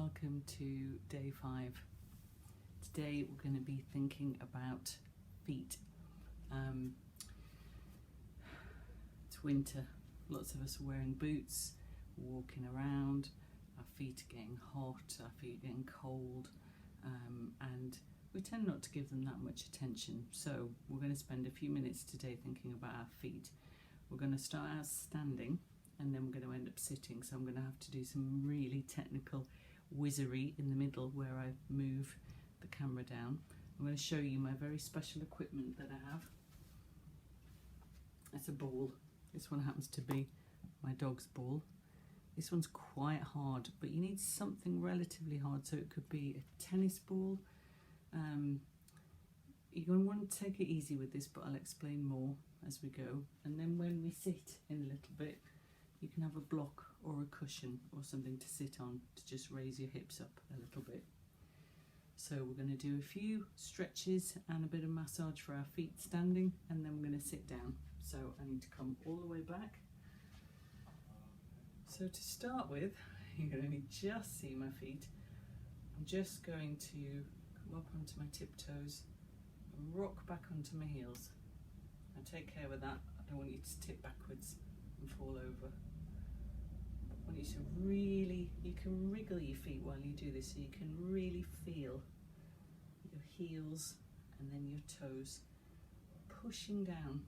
welcome to day 5. Today we're going to be thinking about feet. It's winter, lots of us are wearing boots, walking around, our feet are getting hot, our feet are getting cold, and we tend not to give them that much attention. So we're going to spend a few minutes today thinking about our feet. We're going to start out standing and then we're going to end up sitting, so I'm going to have to do some really technical wizardry in the middle where I move the camera down. I'm going to show you my very special equipment that I have. It's a ball. This one happens to be my dog's ball. This one's quite hard, but you need something relatively hard, so it could be a tennis ball. You're going to want to take it easy with this, but I'll explain more as we go. And then when we sit in a little bit, you can have a block or a cushion or something to sit on to just raise your hips up a little bit. So we're going to do a few stretches and a bit of massage for our feet standing, and then we're going to sit down. So I need to come all the way back. So to start with, you can only just see my feet. I'm just going to come up onto my tiptoes and rock back onto my heels. Now take care with that. I don't want you to tip backwards and fall over. I want you to really, you can wriggle your feet while you do this, so you can really feel your heels and then your toes pushing down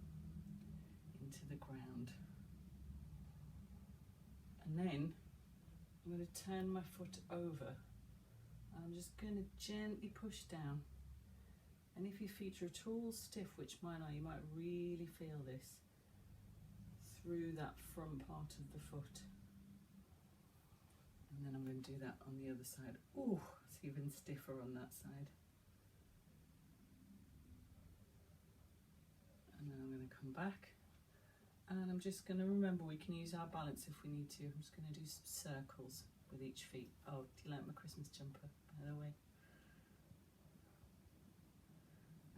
into the ground. And then I'm going to turn my foot over and I'm just going to gently push down. And if your feet are at all stiff, which mine are, you might really feel this through that front part of the foot. And then I'm going to do that on the other side. Oh, it's even stiffer on that side. And then I'm going to come back. And I'm just going to remember we can use our balance if we need to. I'm just going to do some circles with each feet. Oh, do you like my Christmas jumper, by the way?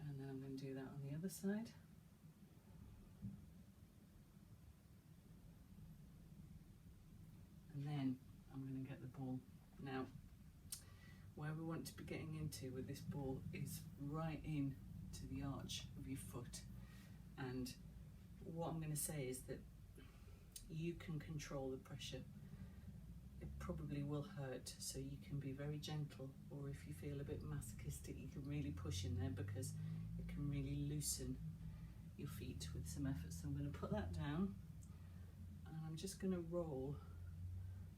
And then I'm going to do that on the other side. And then I'm going to get the ball. Now, where we want to be getting into with this ball is right in to the arch of your foot. And what I'm going to say is that you can control the pressure. It probably will hurt, so you can be very gentle, or if you feel a bit masochistic, you can really push in there because it can really loosen your feet with some effort. So I'm going to put that down and I'm just going to roll.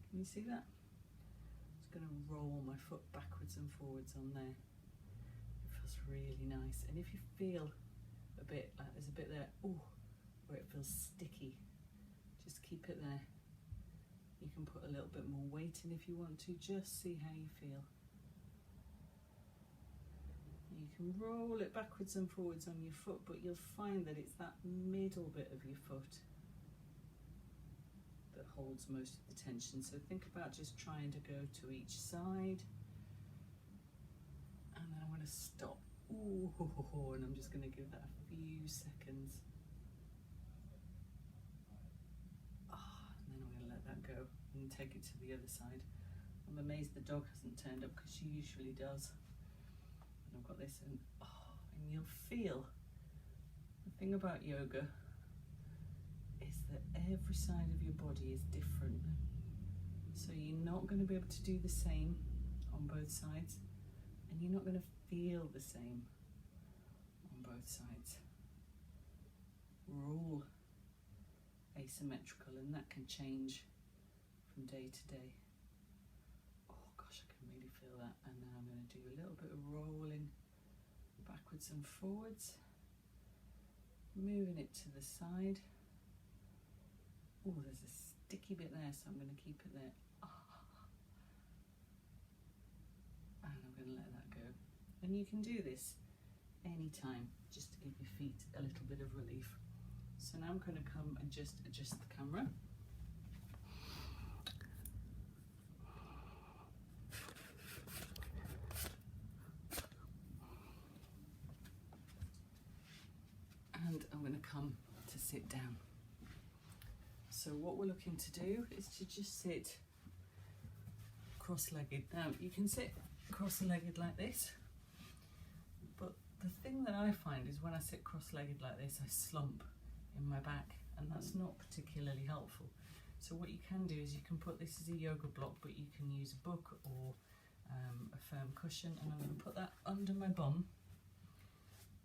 Can you see that? I'm just going to roll my foot backwards and forwards on there. It feels really nice. And if you feel a bit like there's a bit there, oh, where it feels sticky, just keep it there. You can put a little bit more weight in if you want to, just see how you feel. You can roll it backwards and forwards on your foot, but you'll find that it's that middle bit of your foot that holds most of the tension. So think about just trying to go to each side. And then I'm going to stop. Ooh, and I'm just going to give that a few seconds. And then I'm going to let that go and take it to the other side. I'm amazed the dog hasn't turned up because she usually does. And I've got this, and you'll feel, the thing about yoga is that every side of your body is different. So you're not going to be able to do the same on both sides, and you're not going to feel the same on both sides. We're all asymmetrical, and that can change from day to day. Oh gosh, I can really feel that. And now I'm going to do a little bit of rolling backwards and forwards, moving it to the side. Oh, there's a sticky bit there, so I'm going to keep it there. And I'm going to let that go. And you can do this anytime, just to give your feet a little bit of relief. So now I'm going to come and just adjust the camera. And I'm going to come to sit down. So what we're looking to do is to just sit cross-legged. Now you can sit cross-legged like this, but the thing that I find is when I sit cross-legged like this, I slump in my back, and that's not particularly helpful. So what you can do is you can put this as a yoga block, but you can use a book or a firm cushion, and I'm going to put that under my bum,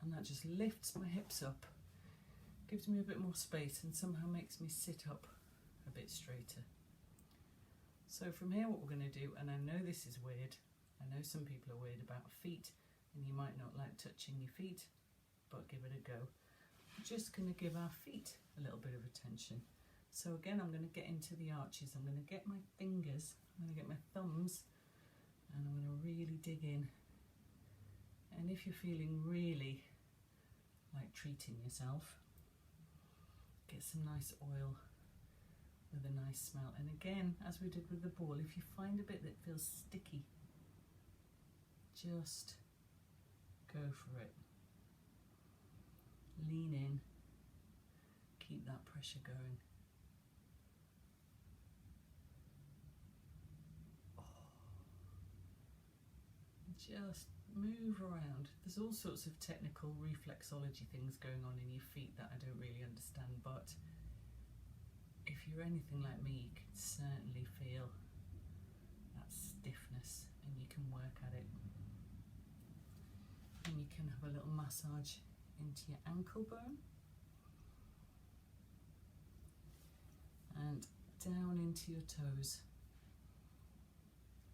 and that just lifts my hips up, gives me a bit more space, and somehow makes me sit up a bit straighter. So from here what we're going to do, and I know this is weird, I know some people are weird about feet and you might not like touching your feet, but give it a go. We're just going to give our feet a little bit of attention. So again, I'm going to get into the arches, I'm going to get my fingers, I'm going to get my thumbs, and I'm going to really dig in. And if you're feeling really like treating yourself, get some nice oil with a nice smell. And again, as we did with the ball, if you find a bit that feels sticky, just go for it. Lean in, keep that pressure going. Just move around. There's all sorts of technical reflexology things going on in your feet that I don't really understand, but if you're anything like me, you can certainly feel that stiffness and you can work at it. And you can have a little massage into your ankle bone and down into your toes.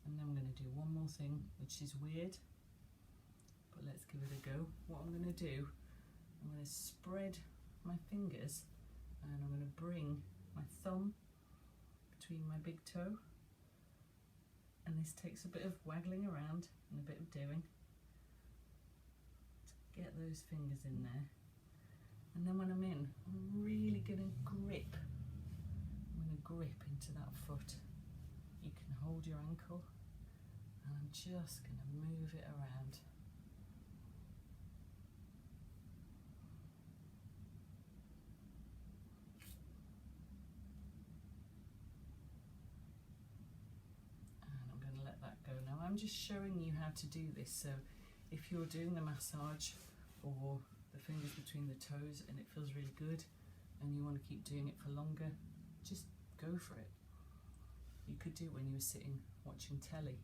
And then I'm going to do one more thing, which is weird, but let's give it a go. What I'm going to do, I'm going to spread my fingers and I'm going to bring my thumb between my big toe, and this takes a bit of waggling around and a bit of doing to get those fingers in there. And then when I'm in, I'm really going to grip. I'm going to grip into that foot. You can hold your ankle, and I'm just going to move it around. Now I'm just showing you how to do this, so if you're doing the massage or the fingers between the toes and it feels really good and you want to keep doing it for longer, just go for it. You could do it when you were sitting watching telly.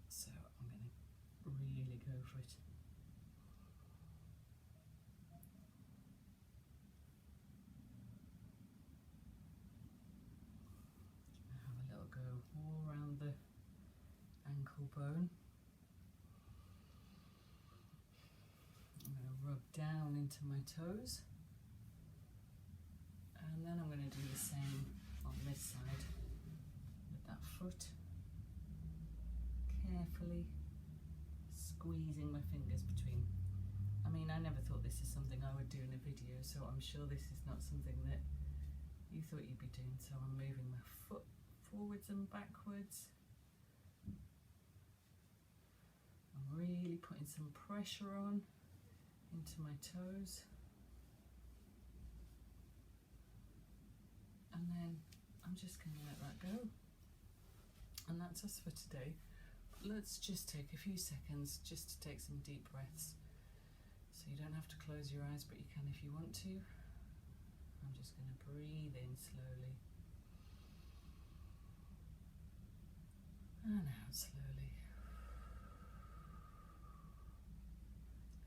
So I'm going to really go for it. All around the ankle bone. I'm going to rub down into my toes, and then I'm going to do the same on this side with that foot, carefully squeezing my fingers between. I mean, I never thought this is something I would do in a video, so I'm sure this is not something that you thought you'd be doing. So I'm moving my foot forwards and backwards. I'm really putting some pressure on into my toes. And then I'm just going to let that go. And that's us for today. But let's just take a few seconds just to take some deep breaths. So you don't have to close your eyes, but you can if you want to. I'm just going to breathe in slowly. And out slowly.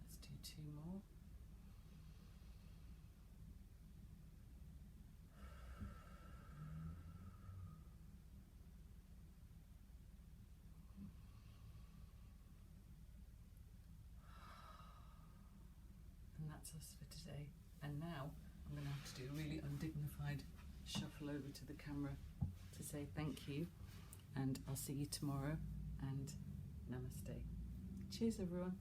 Let's do 2 more. And that's us for today. And now I'm going to have to do a really undignified shuffle over to the camera to say thank you. And I'll see you tomorrow, and namaste. Cheers everyone.